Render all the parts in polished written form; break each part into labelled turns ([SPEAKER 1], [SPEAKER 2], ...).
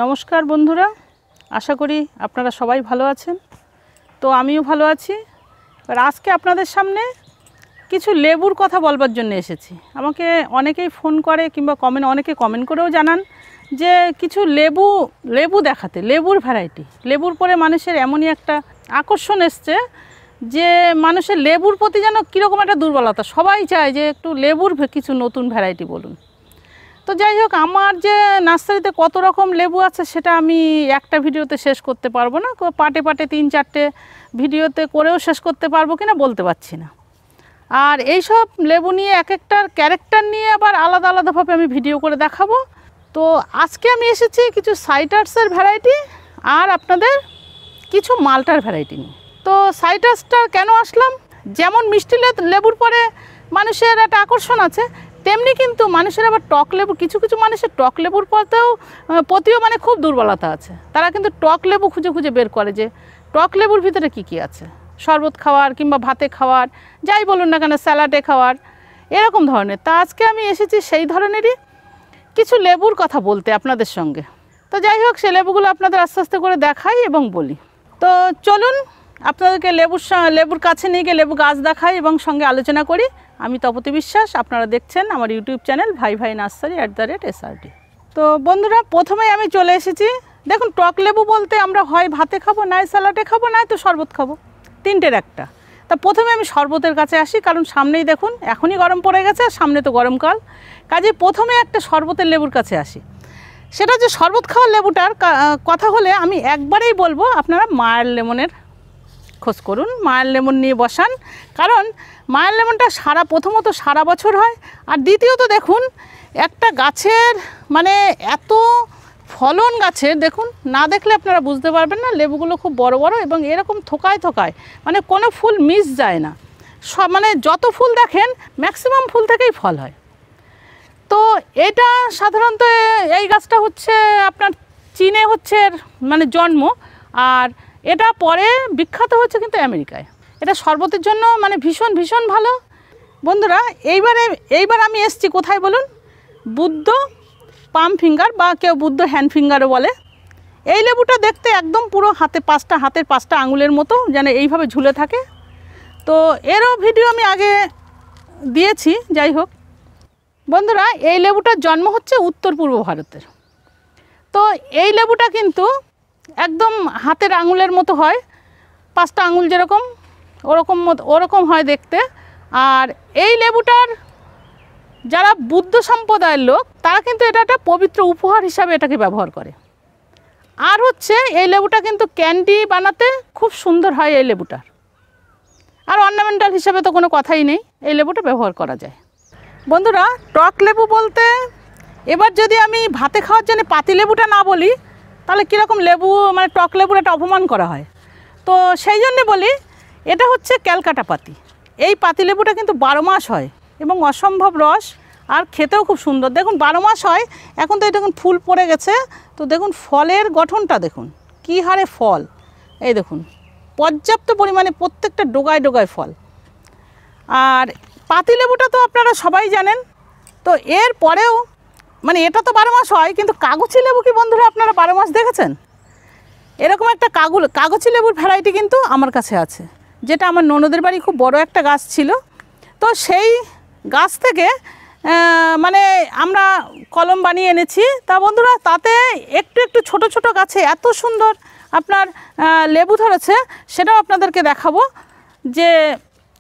[SPEAKER 1] নমস্কার বন্ধুরা, আশা করি আপনারা সবাই ভালো আছেন। তো আমিও ভালো আছি। আর আজকে আপনাদের সামনে কিছু লেবুর কথা বলবার জন্য এসেছি। আমাকে অনেকেই ফোন করে কিংবা অনেকে কমেন্ট করেও জানান যে কিছু লেবু দেখাতে, লেবুর ভ্যারাইটি। লেবুর পরে মানুষের এমনই একটা আকর্ষণ এসছে যে মানুষের লেবুর প্রতি যেন কীরকম একটা দুর্বলতা, সবাই চায় যে একটু লেবুর কিছু নতুন ভ্যারাইটি বলুন। তো যাই হোক, আমার যে নার্সারিতে কত রকম লেবু আছে সেটা আমি একটা ভিডিওতে শেষ করতে পারবো না, পাটে পাটে 3-4টে ভিডিওতে করেও শেষ করতে পারবো কিনা বলতে পারছি না। আর এইসব লেবু নিয়ে এক একটার ক্যারেক্টার নিয়ে আবার আলাদা আলাদাভাবে আমি ভিডিও করে দেখাবো। তো আজকে আমি এসেছি কিছু সাইটার্সের ভ্যারাইটি আর আপনাদের কিছু মাল্টার ভ্যারাইটি নিয়ে। তো সাইটার্সটার কেন আসলাম, যেমন মিষ্টি লেবুর পরে মানুষের একটা আকর্ষণ আছে, তেমনি কিন্তু মানুষের আবার টক লেবু, কিছু কিছু মানুষের টক লেবুর প্রতিও মানে খুব দুর্বলতা আছে। তারা কিন্তু টক লেবু খুঁজে খুঁজে বের করে যে টক লেবুর ভিতরে কি আছে, শরবত খাওয়ার কিংবা ভাতে খাওয়ার, যাই বলুন না কেন, স্যালাডে খাওয়ার, এরকম ধরনের। তা আজকে আমি এসেছি সেই ধরনেরই কিছু লেবুর কথা বলতে আপনাদের সঙ্গে। তো যাই হোক, সে লেবুগুলো আপনাদের আস্তে আস্তে করে দেখাই এবং বলি। তো চলুন আপনাদেরকে লেবুর কাছে নিয়ে গিয়ে লেবু গাছ দেখাই এবং সঙ্গে আলোচনা করি। আমি তপতি বিশ্বাস, আপনারা দেখছেন আমার ইউটিউব চ্যানেল ভাই ভাই নার্সারি @SRD। তো বন্ধুরা, প্রথমেই আমি চলে এসেছি। দেখুন, টক লেবু বলতে আমরা হয় ভাতে খাবো, নয় স্যালাডে খাবো, নয় তো শরবত খাবো, তিনটের একটা। তা প্রথমে আমি শরবতের কাছে আসি, কারণ সামনেই দেখুন এখনই গরম পড়ে গেছে, সামনে তো গরমকাল, কাজে প্রথমে একটা শরবতের লেবুর কাছে আসি। সেটা যে শরবত খাওয়ার লেবুটার কথা হলে আমি একবারেই বলবো আপনারা মায়ার লেমনের খোঁজ করুন, মায়ার লেমন নিয়ে বসান। কারণ মায়ার লেমনটা প্রথমত সারা বছর হয়, আর দ্বিতীয়ত দেখুন একটা গাছের মানে এত ফলন গাছের, দেখুন না দেখলে আপনারা বুঝতে পারবেন না, লেবুগুলো খুব বড় বড় এবং এরকম থোকায় থোকায়, মানে কোনো ফুল মিস যায় না। সব মানে যত ফুল দেখেন ম্যাক্সিমাম ফুল থেকেই ফল হয়। তো এটা সাধারণত এই গাছটা হচ্ছে আপনার চীনে হচ্ছে মানে জন্ম, আর এটা পরে বিখ্যাত হচ্ছে কিন্তু আমেরিকায়। এটা শরবতের জন্য মানে ভীষণ ভীষণ ভালো। বন্ধুরা, এইবার আমি এসছি কোথায় বলুন, বুদ্ধ পাম ফিঙ্গার বা কেউ বুদ্ধ হ্যান্ড ফিঙ্গারও বলে। এই লেবুটা দেখতে একদম পুরো হাতের পাঁচটা আঙুলের মতো, যেন এইভাবে ঝুলে থাকে। তো এরও ভিডিও আমি আগে দিয়েছি। যাই হোক বন্ধুরা, এই লেবুটার জন্ম হচ্ছে উত্তর পূর্ব ভারতের। তো এই লেবুটা কিন্তু একদম হাতের আঙুলের মতো হয়, 5টা আঙুল যেরকম ওরকম হয় দেখতে। আর এই লেবুটার যারা বুদ্ধ সম্প্রদায়ের লোক তারা কিন্তু এটা একটা পবিত্র উপহার হিসাবে এটাকে ব্যবহার করে। আর হচ্ছে এই লেবুটা কিন্তু ক্যান্ডি বানাতে খুব সুন্দর হয় এই লেবুটার। আর অর্নামেন্টাল হিসাবে তো কোনো কথাই নেই, এই লেবুটা ব্যবহার করা যায়। বন্ধুরা, টক লেবু বলতে এবার যদি আমি ভাতে খাওয়ার জন্য পাতি লেবুটা না বলি তাহলে কীরকম লেবু মানে টক লেবুর একটা অপমান করা হয়। তো সেই জন্যে বলি এটা হচ্ছে ক্যালকাটা পাতি। এই পাতি লেবুটা কিন্তু 12 মাস হয় এবং অসম্ভব রস, আর খেতেও খুব সুন্দর। দেখুন 12 মাস হয়, এখন তো দেখুন ফুল পড়ে গেছে। তো দেখুন ফলের গঠনটা দেখুন কী হারে ফল, এই দেখুন পর্যাপ্ত পরিমাণে প্রত্যেকটা ডোগায় ডোগায় ফল। আর পাতিলেবুটা তো আপনারা সবাই জানেন। তো এর পরেও মানে এটা তো 12 মাস হয়, কিন্তু কাগজি লেবু কি বন্ধুরা আপনারা 12 মাস দেখেছেন? এরকম একটা কাগজি লেবুর ভ্যারাইটি কিন্তু আমার কাছে আছে, যেটা আমার ননদের বাড়ি খুব বড় একটা গাছ ছিল। তো সেই গাছ থেকে মানে আমরা কলম বানিয়ে এনেছি। তা বন্ধুরা, তাতে একটু একটু ছোট ছোট গাছে এত সুন্দর আপনার লেবু ধরেছে, সেটাও আপনাদেরকে দেখাবো যে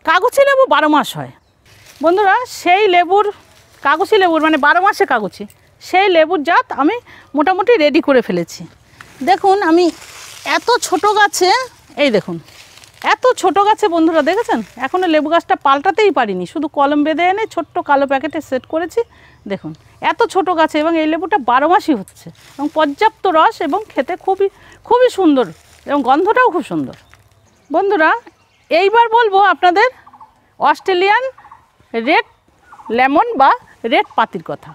[SPEAKER 1] কাগজি লেবু 12 মাস হয়। বন্ধুরা, সেই কাগজি লেবুর মানে 12 মাসে কাগজি, সেই লেবুর জাত আমি মোটামুটি রেডি করে ফেলেছি। দেখুন আমি এত ছোট গাছে, এই দেখুন এত ছোট গাছে বন্ধুরা দেখেছেন, এখনও লেবু গাছটা পাল্টাতেই পারিনি, শুধু কলম বেঁধে এনে ছোট্ট কালো প্যাকেটে সেট করেছি। দেখুন এত ছোট গাছে, এবং এই লেবুটা 12 মাসই হচ্ছে এবং পর্যাপ্ত রস এবং খেতে খুবই খুবই সুন্দর এবং গন্ধটাও খুব সুন্দর। বন্ধুরা, এইবার বলবো আপনাদের অস্ট্রেলিয়ান রেড লেমন বা রেড পাতির কথা।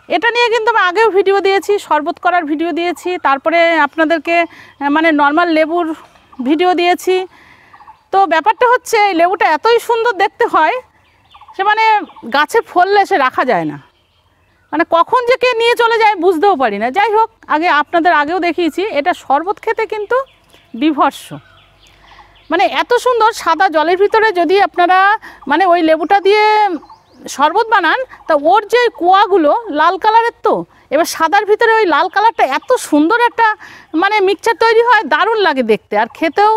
[SPEAKER 1] এটা নিয়ে কিন্তু আমি আগেও ভিডিও দিয়েছি, শরবত করার ভিডিও দিয়েছি, তারপরে আপনাদেরকে মানে নর্মাল লেবুর ভিডিও দিয়েছি। তো ব্যাপারটা হচ্ছে এই লেবুটা এতই সুন্দর দেখতে হয়, সে মানে গাছে ফললে সে রাখা যায় না। মানে কখন যে কে নিয়ে চলে যায় বুঝতেও পারি না। যাই হোক, আগে আপনাদের আগেও দেখিয়েছি, এটা শরবত খেতে কিন্তু বিভৎস, মানে এত সুন্দর। সাদা জলের ভিতরে যদি আপনারা মানে ওই লেবুটা দিয়ে শরবত বানান, তা ওর যে কোয়াগুলো লাল কালারের, তো এবার সাদার ভিতরে ওই লাল কালারটা এত সুন্দর একটা মানে মিক্সচার তৈরি হয়, দারুণ লাগে দেখতে, আর খেতেও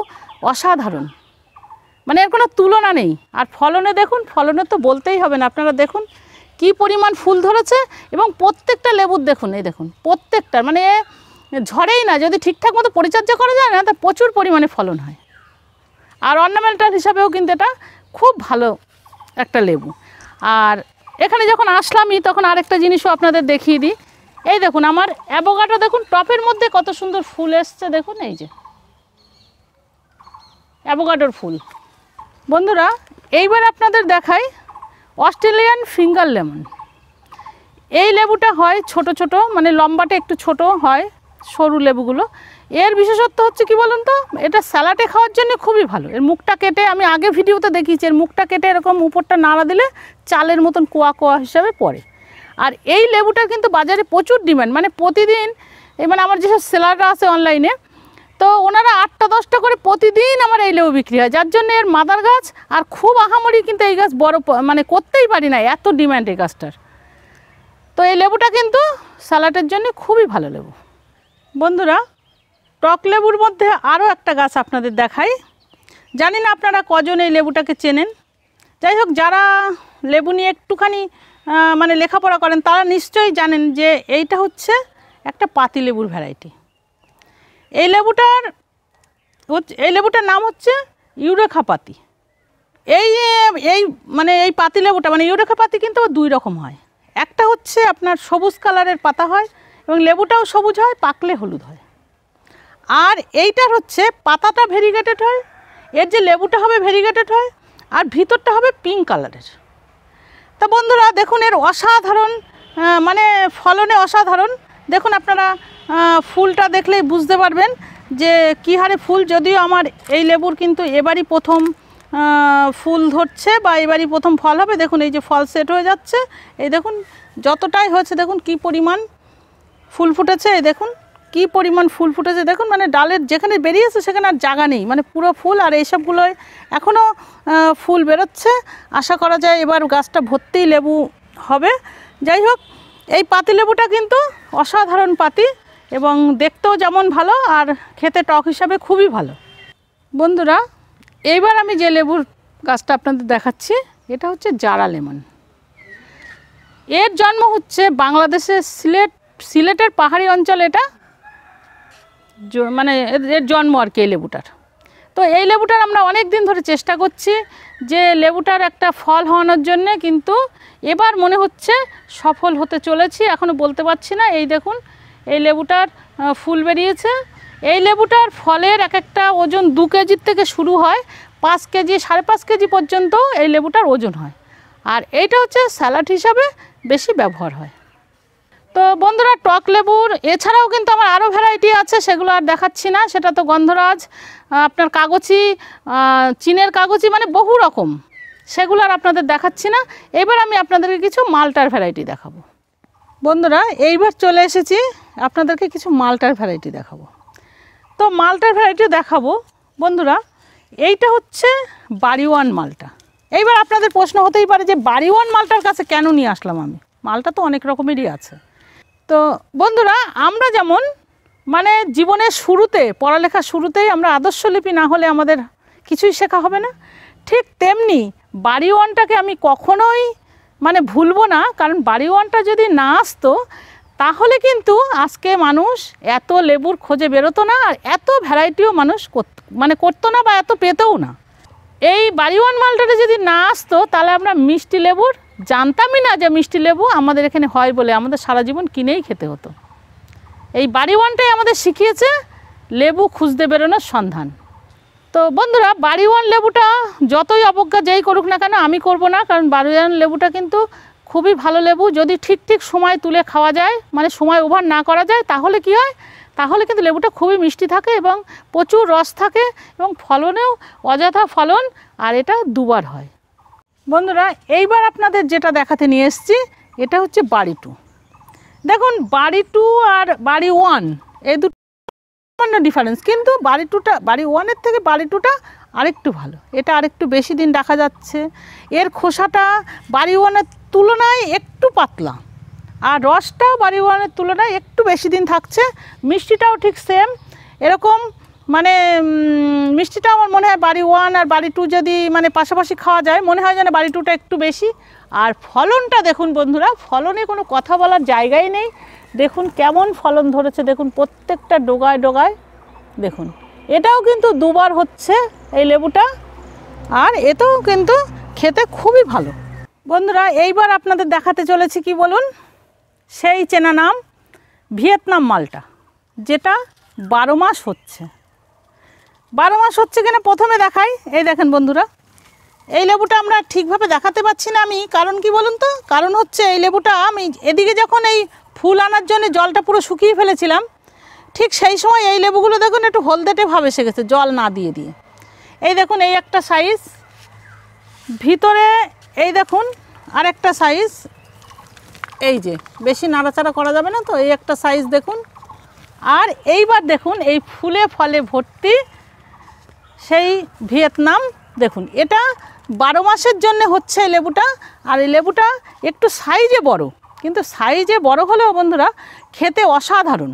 [SPEAKER 1] অসাধারণ, মানে এর কোনো তুলনা নেই। আর ফলনে দেখুন, ফলনে তো বলতেই হবে না, আপনারা দেখুন কি পরিমাণ ফুল ধরেছে, এবং প্রত্যেকটা লেবুর দেখুন, এই দেখুন প্রত্যেকটার মানে ঝরেই না, যদি ঠিকঠাক মতো পরিচর্যা করা যায় না, তা প্রচুর পরিমাণে ফলন হয়। আর অর্নামেন্টাল হিসাবেও কিন্তু এটা খুব ভালো একটা লেবু। আর এখানে যখন আসলামই তখন আরেকটা জিনিসও আপনাদের দেখিয়ে দিই। এই দেখুন আমার অ্যাভোকাডো, দেখুন টপের মধ্যে কত সুন্দর ফুল এসছে, দেখুন এই যে অ্যাভোকাডোর ফুল। বন্ধুরা, এইবার আপনাদের দেখাই অস্ট্রেলিয়ান ফিঙ্গার লেমন। এই লেবুটা হয় ছোট ছোট, মানে লম্বাটা একটু ছোট হয়, সরু লেবুগুলো। এর বিশেষত্ব হচ্ছে কি বলুন তো, এটা স্যালাডে খাওয়ার জন্য খুবই ভালো। এর মুখটা কেটে, আমি আগে ভিডিওতে দেখিয়েছি, এর মুখটা কেটে এরকম উপরটা নাড়া দিলে চালের মতন কোয়া কোয়া হিসাবে পড়ে। আর এই লেবুটার কিন্তু বাজারে প্রচুর ডিমান্ড, মানে প্রতিদিন মানে আমার যেসব সেলাররা আছে অনলাইনে, তো ওনারা 8টা-10টা করে প্রতিদিন আমার এই লেবু বিক্রি হয়, যার জন্য এর মাদার গাছ। আর খুব আহামরি কিন্তু এই গাছ বড় মানে করতেই পারি না, এত ডিমান্ড এই গাছটার। তো এই লেবুটা কিন্তু স্যালাডের জন্য খুবই ভালো লেবু। বন্ধুরা, টক লেবুর মধ্যে আরও একটা গাছ আপনাদের দেখাই। জানি না আপনারা কজন এই লেবুটাকে চেনেন। যাই হোক, যারা লেবু নিয়ে একটুখানি মানে লেখাপড়া করেন তারা নিশ্চয়ই জানেন যে এইটা হচ্ছে একটা পাতি লেবুর ভ্যারাইটি। এই লেবুটার নাম হচ্ছে ইউরেকা পাতি। এই মানে এই পাতি লেবুটা মানে ইউরেকা পাতি কিন্তু দুই রকম হয়। একটা হচ্ছে আপনার সবুজ কালারের পাতা হয়, এবং লেবুটাও সবুজ হয়, পাকলে হলুদ হয়। আর এইটার হচ্ছে পাতাটা ভেরিগেটেড হয়, এর যে লেবুটা হবে ভেরিগেটেড হয়, আর ভিতরটা হবে পিঙ্ক কালারের। তা বন্ধুরা দেখুন, এর অসাধারণ মানে ফলনে অসাধারণ। দেখুন আপনারা ফুলটা দেখলেই বুঝতে পারবেন যে কী হারে ফুল। যদিও আমার এই লেবুর কিন্তু এবারই প্রথম ফুল ধরছে, বা এবারই প্রথম ফল হবে। দেখুন এই যে ফল সেট হয়ে যাচ্ছে, এই দেখুন যতটাই হয়েছে, দেখুন কি পরিমাণ ফুল ফুটেছে, এই দেখুন কি পরিমাণ ফুল ফুটেছে। দেখুন মানে ডালের যেখানে বেরিয়েছে সেখানে আর জায়গা নেই, মানে পুরো ফুল। আর এইসবগুলোয় এখনও ফুল বেরোচ্ছে, আশা করা যায় এবার গাছটা ভর্তি লেবু হবে। যাই হোক, এই পাতি লেবুটা কিন্তু অসাধারণ পাতি, এবং দেখতেও যেমন ভালো, আর খেতে টক হিসাবে খুবই ভালো। বন্ধুরা, এইবার আমি যে লেবুর গাছটা আপনাদের দেখাচ্ছি, এটা হচ্ছে জারা লেমন। এর জন্ম হচ্ছে বাংলাদেশের সিলেটের পাহাড়ি অঞ্চলে, এটা মানে এর জন্ম আর কি এই লেবুটার। তো এই লেবুটার আমরা অনেক দিন ধরে চেষ্টা করছি যে লেবুটার একটা ফল হওয়ানোর জন্যে, কিন্তু এবার মনে হচ্ছে সফল হতে চলেছি, এখনও বলতে পারছি না। এই দেখুন এই লেবুটার ফুল বেরিয়েছে। এই লেবুটার ফলের এক একটা ওজন 2 কেজির থেকে শুরু হয়, 5 কেজি 5.5 কেজি পর্যন্ত এই লেবুটার ওজন হয়। আর এইটা হচ্ছে স্যালাড হিসাবে বেশি ব্যবহার হয়। তো বন্ধুরা, টক লেবুর এছাড়াও কিন্তু আমার আরও ভ্যারাইটি আছে, সেগুলো আর দেখাচ্ছি না। সেটা তো গন্ধরাজ, আপনার কাগজি, চীনের কাগজি, মানে বহু রকম, সেগুলো আর আপনাদের দেখাচ্ছি না। এবার আমি আপনাদেরকে কিছু মালটার ভ্যারাইটি দেখাবো। বন্ধুরা, এইবার চলে এসেছি আপনাদেরকে কিছু মালটার ভ্যারাইটি দেখাবো। তো মালটার ভ্যারাইটি দেখাবো বন্ধুরা, এইটা হচ্ছে বাড়িওয়ান মালটা। এইবার আপনাদের প্রশ্ন হতেই পারে যে বাড়িওয়ান মালটার কাছে কেন নিয়ে আসলাম আমি, মালটা তো অনেক রকমেরই আছে। তো বন্ধুরা, আমরা যেমন মানে জীবনের শুরুতে, পড়ালেখার শুরুতেই আমরা আদর্শলিপি না হলে আমাদের কিছুই শেখা হবে না, ঠিক তেমনি বাড়িওয়ানটাকে আমি কখনোই মানে ভুলবো না। কারণ বাড়িওয়ানটা যদি না আসতো তাহলে কিন্তু আজকে মানুষ এত লেবুর খোঁজে বেরোতো না, আর এত ভ্যারাইটিও মানুষ করতো না, বা এত পেতেও না। এই বাড়িওয়ান মালটাটা যদি না আসতো তাহলে আমরা মিষ্টি লেবুর জানতামই না যে মিষ্টি লেবু আমাদের এখানে হয় বলে, আমাদের সারা জীবন কিনেই খেতে হতো। এই বাড়িওয়ানটাই আমাদের শিখিয়েছে লেবু খুঁজতে বেরোনোর সন্ধান। তো বন্ধুরা, বাড়িওয়ান লেবুটা যতই অবজ্ঞা যেই করুক না কেন আমি করব না, কারণ বাড়িওয়ান লেবুটা কিন্তু খুবই ভালো লেবু। যদি ঠিক ঠিক সময় তুলে খাওয়া যায়, মানে সময় ওভার না করা যায়, তাহলে কি হয়, তাহলে কিন্তু লেবুটা খুবই মিষ্টি থাকে এবং প্রচুর রস থাকে, এবং ফলনেও অযথা ফলন, আর এটা দুবার হয়। বন্ধুরা, এইবার আপনাদের যেটা দেখাতে নিয়ে এসেছি এটা হচ্ছে বাড়িটু। দেখুন বাড়ি 2 আর বাড়ি 1 এই দুটো ডিফারেন্স, কিন্তু বাড়ি 2টা বাড়ি 1-এর থেকে বাড়ি 2টা আরেকটু ভালো। এটা আরেকটু বেশি দিন রাখা যাচ্ছে। এর খোসাটা বাড়ি 1-এর তুলনায় একটু পাতলা, আর রসটাও বাড়ি 1-এর তুলনায় একটু বেশি দিন থাকছে। মিষ্টিটাও ঠিক সেম এরকম, মানে মিষ্টিটা আমার মনে হয় বাড়ি 1 আর বাড়ি 2 যদি মানে পাশাপাশি খাওয়া যায়, মনে হয় যেন বাড়ি 2টা একটু বেশি। আর ফলনটা দেখুন বন্ধুরা, ফলনে কোনো কথা বলার জায়গাই নেই। দেখুন কেমন ফলন ধরেছে, দেখুন প্রত্যেকটা ডোগায় ডোগায়। দেখুন এটাও কিন্তু দুবার হচ্ছে এই লেবুটা, আর এটাও কিন্তু খেতে খুবই ভালো। বন্ধুরা এইবার আপনাদের দেখাতে চলেছি কি বলুন, সেই চেনা নাম ভিয়েতনাম মালটা, যেটা 12 মাস হচ্ছে। 12 মাস হচ্ছে কিনা প্রথমে দেখাই। এই দেখেন বন্ধুরা, এই লেবুটা আমরা ঠিকভাবে দেখাতে পাচ্ছি না আমি, কারণ কি বলুন তো, কারণ হচ্ছে এই লেবুটা আমি এদিকে যখন এই ফুল আনার জন্য জলটা পুরো শুকিয়ে ফেলেছিলাম, ঠিক সেই সময় এই লেবুগুলো দেখুন একটু হলদেটে ভাব এসে গেছে জল না দিয়ে দিয়ে। এই দেখুন এই একটা সাইজ, ভিতরে এই দেখুন আর একটা সাইজ, এই যে বেশি নাড়াচাড়া করা যাবে না তো, এই একটা সাইজ দেখুন। আর এইবার দেখুন এই ফুলে ফলে ভর্তি সেই ভিয়েতনাম। দেখুন এটা 12 মাসের জন্য হচ্ছে এই লেবুটা, আর এই লেবুটা একটু সাইজে বড়, কিন্তু সাইজে বড় হলেও বন্ধুরা খেতে অসাধারণ,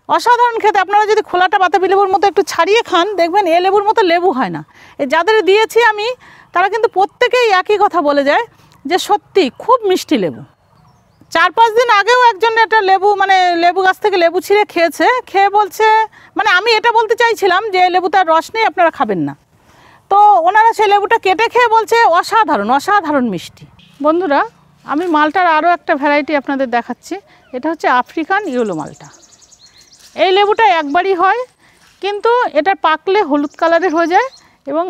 [SPEAKER 1] অসাধারণ খেতে। আপনারা যদি খোলাটা বাতাবি লেবুর মতো একটু ছাড়িয়ে খান, দেখবেন এ লেবুর মতো লেবু হয় না। এই যাদের দিয়েছি আমি, তারা কিন্তু প্রত্যেকেই একই কথা বলে যায় যে সত্যি খুব মিষ্টি লেবু। 4-5 দিন আগেও একজন একটা লেবু মানে লেবু গাছ থেকে লেবু ছিঁড়ে খেয়েছে, খেয়ে বলছে, মানে আমি এটা বলতে চাইছিলাম যে লেবুটার রস নেই আপনারা খাবেন না, তো ওনারা সেই লেবুটা কেটে খেয়ে বলছে অসাধারণ, অসাধারণ মিষ্টি। বন্ধুরা আমি মালটার আরও একটা ভ্যারাইটি আপনাদের দেখাচ্ছি, এটা হচ্ছে আফ্রিকান ইয়েলো মালটা। এই লেবুটা একবারই হয়, কিন্তু এটা পাকলে হলুদ কালারের হয়ে যায়, এবং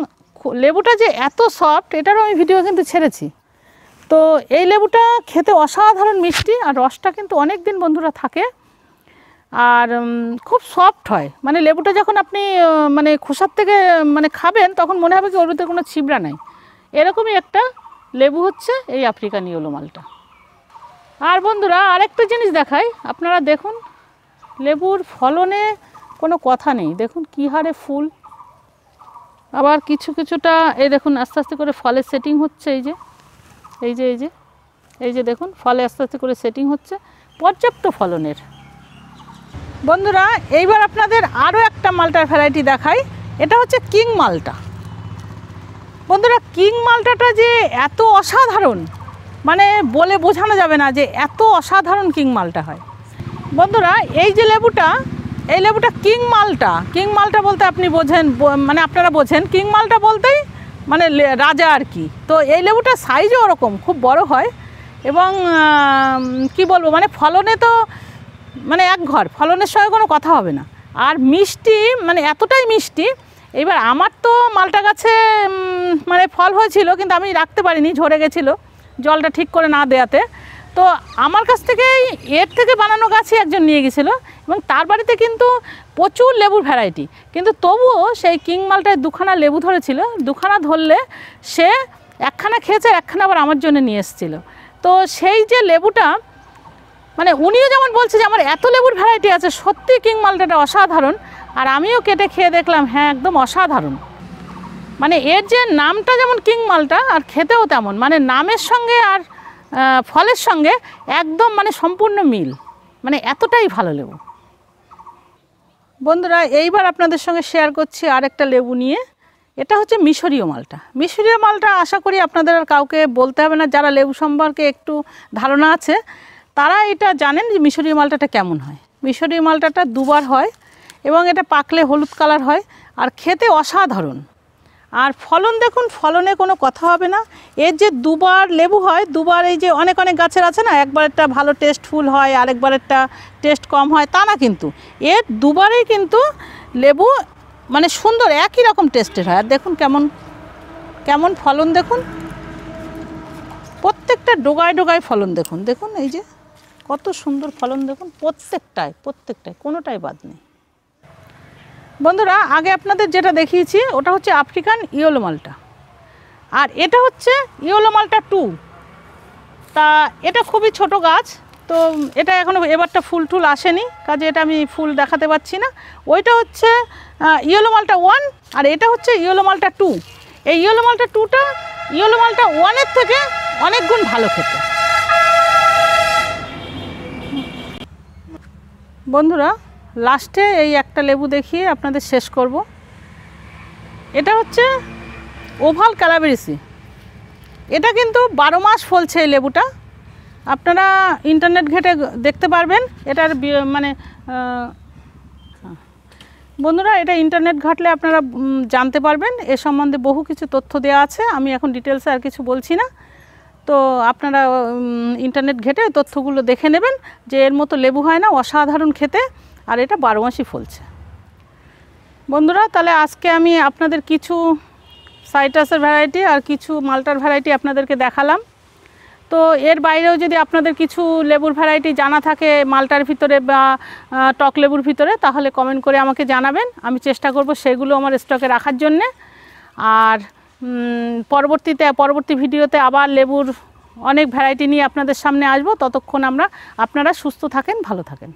[SPEAKER 1] লেবুটা যে এত সফট এটারও আমি ভিডিও কিন্তু ছেড়েছি। তো এই লেবুটা খেতে অসাধারণ মিষ্টি, আর রসটা কিন্তু অনেক দিন বন্ধুরা থাকে, আর খুব সফট হয়। মানে লেবুটা যখন আপনি মানে খোসার থেকে মানে খাবেন, তখন মনে হবে কি ওর ভিতরে কোনো ছিবড়া নাই। এরকমই একটা লেবু হচ্ছে এই আফ্রিকান ইয়েলো মালটা। আর বন্ধুরা আরেকটা জিনিস দেখাই, আপনারা দেখুন লেবুর ফলনে কোনো কথা নেই, দেখুন কী হারে ফুল। আবার কিছু কিছুটা এই দেখুন আস্তে আস্তে করে ফলের সেটিং হচ্ছে, এই যে এই যে এই যে এই যে দেখুন ফলে আস্তে আস্তে করে সেটিং হচ্ছে, পর্যাপ্ত ফলনের। বন্ধুরা এইবার আপনাদের আরও একটা মালটার ভ্যারাইটি দেখাই, এটা হচ্ছে কিং মালটা। বন্ধুরা কিং মালটাটা যে এত অসাধারণ, মানে বলে বোঝানো যাবে না যে এত অসাধারণ কিং মালটা হয়। বন্ধুরা এই যে লেবুটা, এই লেবুটা কিং মালটা। কিং মালটা বলতে আপনি বোঝেন, মানে আপনারা বোঝেন কিং মালটা বলতেই মানে রাজা আর কি। তো এই লেবুটার সাইজও ওরকম খুব বড় হয়, এবং কি বলবো, মানে ফলনে তো মানে এক ঘর, ফলনের সঙ্গে কোনো কথা হবে না। আর মিষ্টি মানে এতটাই মিষ্টি। এবার আমার তো মালটা গাছে মানে ফল হয়েছিল, কিন্তু আমি রাখতে পারিনি, ঝরে গেছিলো জলটা ঠিক করে না দেওয়াতে। তো আমার কাছ থেকেই এর থেকে বানানো গাছই একজন নিয়ে গেছিলো, এবং তার বাড়িতে কিন্তু প্রচুর লেবুর ভ্যারাইটি, কিন্তু তবুও সেই কিং মালটায় 2খানা লেবু ধরেছিল। 2খানা ধরলে সে 1খানা খেয়েছে, 1খানা আবার আমার জন্য নিয়ে এসেছিলো। তো সেই যে লেবুটা, মানে উনিও যেমন বলছে যে আমার এত লেবুর ভ্যারাইটি আছে, সত্যি কিং মালটাটা অসাধারণ। আর আমিও কেটে খেয়ে দেখলাম, হ্যাঁ একদম অসাধারণ। মানে এর যে নামটা যেমন কিং মালটা, আর খেতেও তেমন, মানে নামের সঙ্গে আর ফলের সঙ্গে একদম মানে সম্পূর্ণ মিল, মানে এতটাই ভালো লেবু। বন্ধুরা এইবার আপনাদের সঙ্গে শেয়ার করছি আর একটা লেবু নিয়ে, এটা হচ্ছে মিশরীয় মালটা। মিশরীয় মালটা আশা করি আপনাদের আর কাউকে বলতে হবে না, যারা লেবু সম্পর্কে একটু ধারণা আছে তারা এটা জানেন যে মিশরীয় মালটাটা কেমন হয়। মিশরীয় মালটাটা 2বার হয়, এবং এটা পাকলে হলুদ কালার হয়, আর খেতে অসাধারণ। আর ফলন দেখুন, ফলনে কোনো কথা হবে না। এর যে 2বার লেবু হয়, 2বার এই যে অনেক অনেক গাছের আছে না, একবারেরটা ভালো টেস্টফুল হয়, আরেকবারেরটা টেস্ট কম হয়, তা না, কিন্তু এর 2বারেই কিন্তু লেবু মানে সুন্দর একই রকম টেস্টের হয়। আর দেখুন কেমন কেমন ফলন, দেখুন প্রত্যেকটা ডোগায় ডোগায় ফলন, দেখুন দেখুন এই যে কত সুন্দর ফলন, দেখুন প্রত্যেকটায় কোনোটাই বাদ নেই। বন্ধুরা আগে আপনাদের যেটা দেখিয়েছি ওটা হচ্ছে আফ্রিকান ইয়েলো মালটা, আর এটা হচ্ছে ইয়েলো মালটা 2। তা এটা খুবই ছোট গাছ, তো এটা এখনও এবারটা ফুল টুল আসেনি, কাজে এটা আমি ফুল দেখাতে পারছি না। ওইটা হচ্ছে ইয়েলো মালটা 1 আর এটা হচ্ছে ইয়েলো মালটা 2। এই ইয়েলো মালটা 2টা ইয়েলো মালটা 1-এর থেকে অনেক গুণ ভালো খেতে। বন্ধুরা, লাস্টে এই একটা লেবু দেখিয়ে আপনাদের শেষ করব। এটা হচ্ছে ওভাল ক্যালাবেরিসি। এটা কিন্তু 12 মাস ফলছে এই লেবুটা। আপনারা ইন্টারনেট ঘেটে দেখতে পারবেন। এটার মানে বন্ধুরা, এটা ইন্টারনেট ঘাটলে আপনারা জানতে পারবেন। এ সম্বন্ধে বহু কিছু তথ্য দেওয়া আছে, আমি এখন ডিটেলসে আর কিছু বলছি না। তো আপনারা ইন্টারনেট ঘেটে তথ্যগুলো দেখে নেবেন যে এর মতো লেবু হয় না, অসাধারণ খেতে, আর এটা 12 মাসই ফলছে। বন্ধুরা, তাহলে আজকে আমি আপনাদের কিছু সাইট্রাসের ভ্যারাইটি আর কিছু মালটার ভ্যারাইটি আপনাদেরকে দেখালাম। তো এর বাইরেও যদি আপনাদের কিছু লেবুর ভ্যারাইটি জানা থাকে মালটার ভিতরে বা টক লেবুর ভিতরে, তাহলে কমেন্ট করে আমাকে জানাবেন। আমি চেষ্টা করব সেগুলো আমার স্টকে রাখার জন্যে। আর পরবর্তী ভিডিওতে আবার লেবুর অনেক ভ্যারাইটি নিয়ে আপনাদের সামনে আসবো। ততক্ষণ আপনারা সুস্থ থাকেন, ভালো থাকেন।